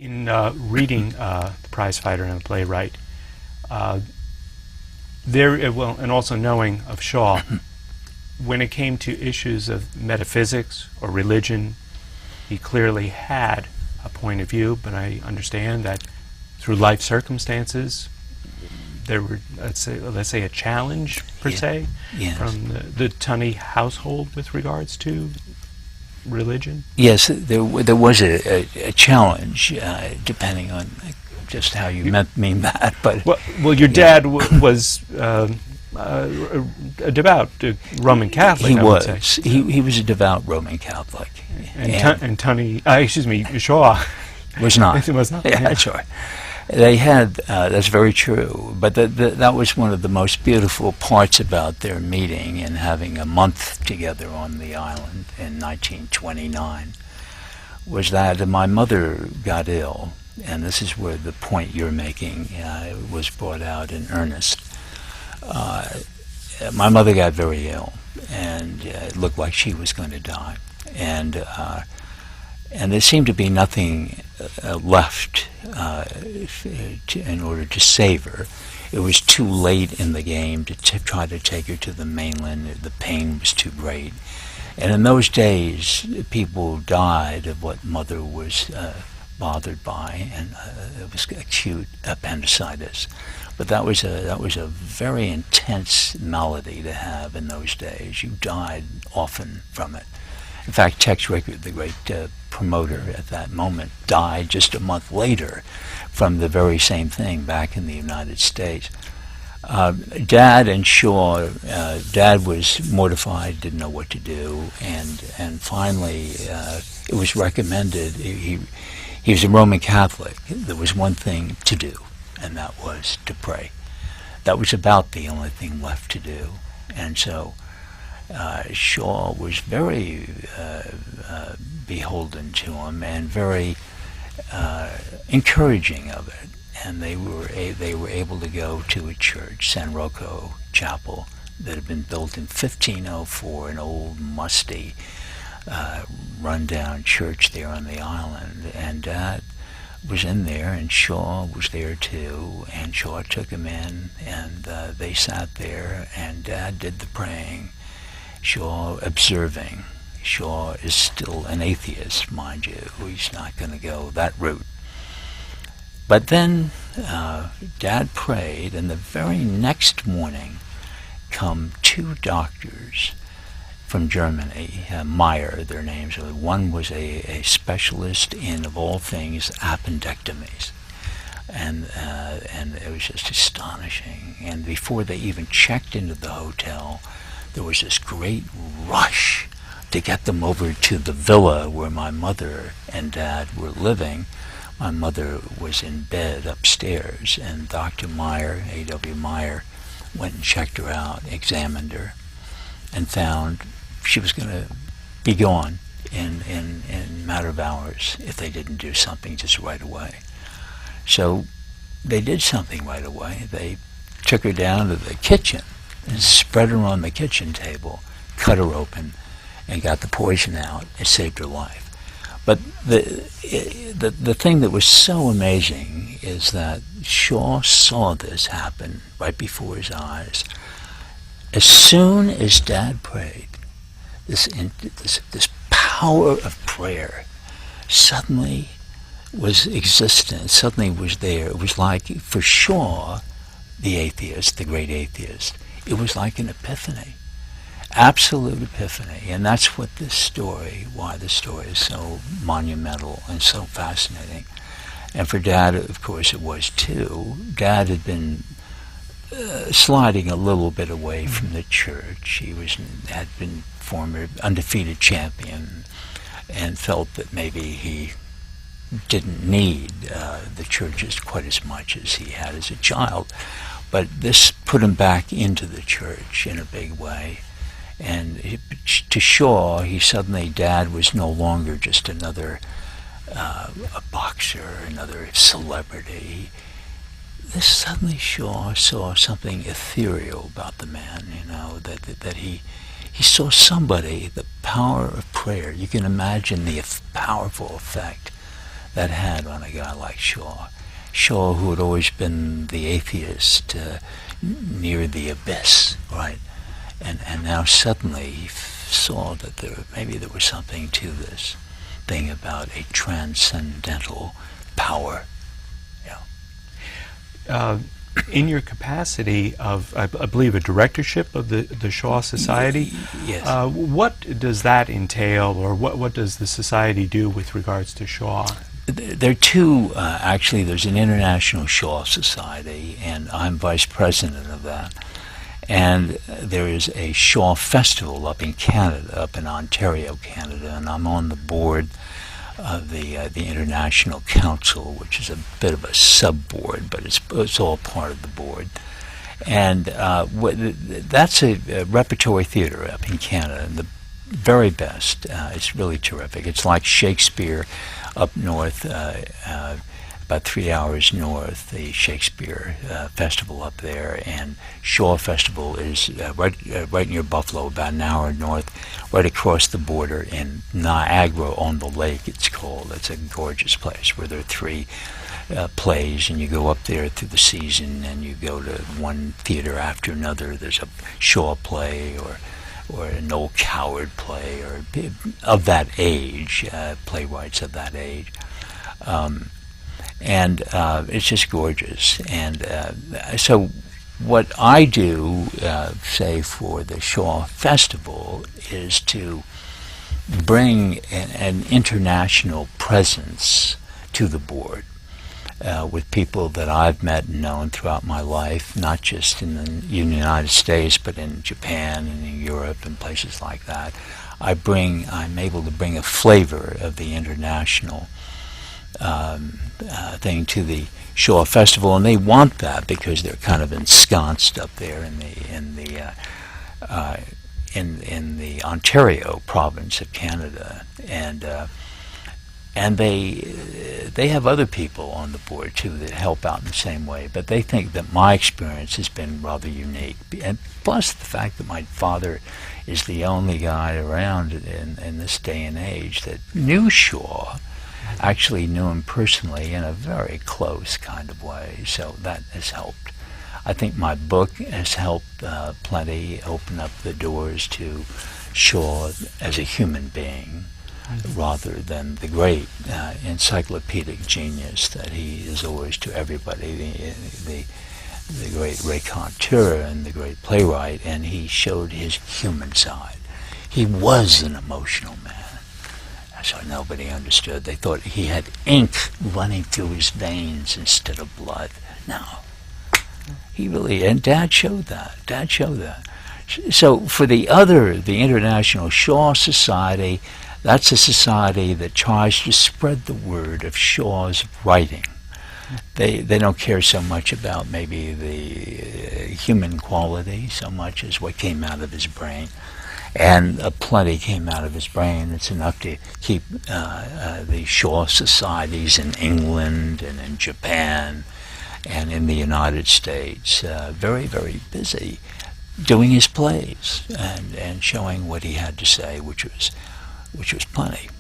In reading the Prizefighter and the Playwright, and also knowing of Shaw, when it came to issues of metaphysics or religion, he clearly had a point of view, but I understand that through life circumstances, there were, let's say a challenge, per se, from the Tunney household with regards to religion? Yes, there was a challenge, depending on just how you mean that. But well, your dad was a devout Roman Catholic. He was a devout Roman Catholic, and Tunney, excuse me, Shaw was not. Was not. Yeah, that's right. They had, that's very true, but that was one of the most beautiful parts about their meeting and having a month together on the island in 1929, was that my mother got ill, and this is where the point you're making was brought out in earnest. My mother got very ill, and it looked like she was going to die, and there seemed to be nothing left in order to save her. It was too late in the game to try to take her to the mainland. The pain was too great. And in those days, people died of what mother was bothered by, and it was acute appendicitis. But that was a very intense malady to have in those days. You died often from it. In fact, Tex Rickard, the great promoter at that moment, died just a month later from the very same thing back in the United States. Dad and Shaw, Dad was mortified, didn't know what to do, and finally it was recommended. He was a Roman Catholic. There was one thing to do, and that was to pray. That was about the only thing left to do, and so Shaw was very beholden to him and very encouraging of it. And they were able to go to a church, San Rocco Chapel, that had been built in 1504, an old, musty, run-down church there on the island. And Dad was in there, and Shaw was there too, and Shaw took him in, and they sat there, and Dad did the praying, Shaw observing. Shaw is still an atheist, mind you. He's not going to go that route. But then Dad prayed, and the very next morning come two doctors from Germany, Meyer, their names. One was a specialist in, of all things, appendectomies. And it was just astonishing. And before they even checked into the hotel, there was this great rush to get them over to the villa where my mother and Dad were living. My mother was in bed upstairs, and Dr. Meyer, A.W. Meyer, went and checked her out, examined her, and found she was going to be gone in a matter of hours if they didn't do something just right away. So they did something right away. They took her down to the kitchen and spread her on the kitchen table, cut her open, and got the poison out. It saved her life. But the thing that was so amazing is that Shaw saw this happen right before his eyes. As soon as Dad prayed, this power of prayer suddenly was existent, suddenly was there. It was like, for Shaw, the atheist, the great atheist, it was like an epiphany. Absolute epiphany. And that's what this story, why this story is so monumental and so fascinating. And for Dad, of course, it was too. Dad had been sliding a little bit away from the church. He had been former undefeated champion and felt that maybe he didn't need the churches quite as much as he had as a child. But this put him back into the church in a big way. And to Shaw, Dad was no longer just another a boxer, another celebrity. This suddenly Shaw saw something ethereal about the man, that he saw somebody, the power of prayer. You can imagine the powerful effect that had on a guy like Shaw. Shaw, who had always been the atheist near the abyss, right? And now suddenly he saw that maybe there was something to this thing about a transcendental power. In your capacity of, I believe, a directorship of the Shaw Society, yes. What does that entail, or what does the society do with regards to Shaw? There are two, actually. There's an International Shaw Society, and I'm vice president of that. And there is a Shaw Festival up in Canada, up in Ontario, Canada, and I'm on the board of the International Council, which is a bit of a sub-board, but it's all part of the board. And that's a repertory theater up in Canada, and the very best. It's really terrific. It's like Shakespeare up north, about 3 hours north, the Shakespeare Festival up there, and Shaw Festival is right near Buffalo, about an hour north, right across the border in Niagara-on-the-Lake, it's called. It's a gorgeous place where there are 3 plays, and you go up there through the season, and you go to one theater after another. There's a Shaw play, or an Noel Coward play, or of that age, playwrights of that age. And it's just gorgeous. And so what I do, say, for the Shaw Festival is to bring an international presence to the board with people that I've met and known throughout my life, not just in the United States, but in Japan and in Europe and places like that. I'm able to bring a flavor of the international thing to the Shaw Festival, and they want that because they're kind of ensconced up there in the Ontario province of Canada, and they have other people on the board too that help out in the same way. But they think that my experience has been rather unique, and plus the fact that my father is the only guy around in this day and age that knew Shaw. Actually knew him personally in a very close kind of way, so that has helped. I think my book has helped plenty open up the doors to Shaw as a human being, rather than the great encyclopedic genius that he is always to everybody, the great raconteur and the great playwright, and he showed his human side. He was an emotional man. So nobody understood. They thought he had ink running through his veins instead of blood. No. He really, and Dad showed that. So for the International Shaw Society, that's a society that tries to spread the word of Shaw's writing. They don't care so much about maybe the human quality so much as what came out of his brain. And plenty came out of his brain. It's enough to keep the Shaw societies in England and in Japan and in the United States very, very busy doing his plays and showing what he had to say, which was plenty.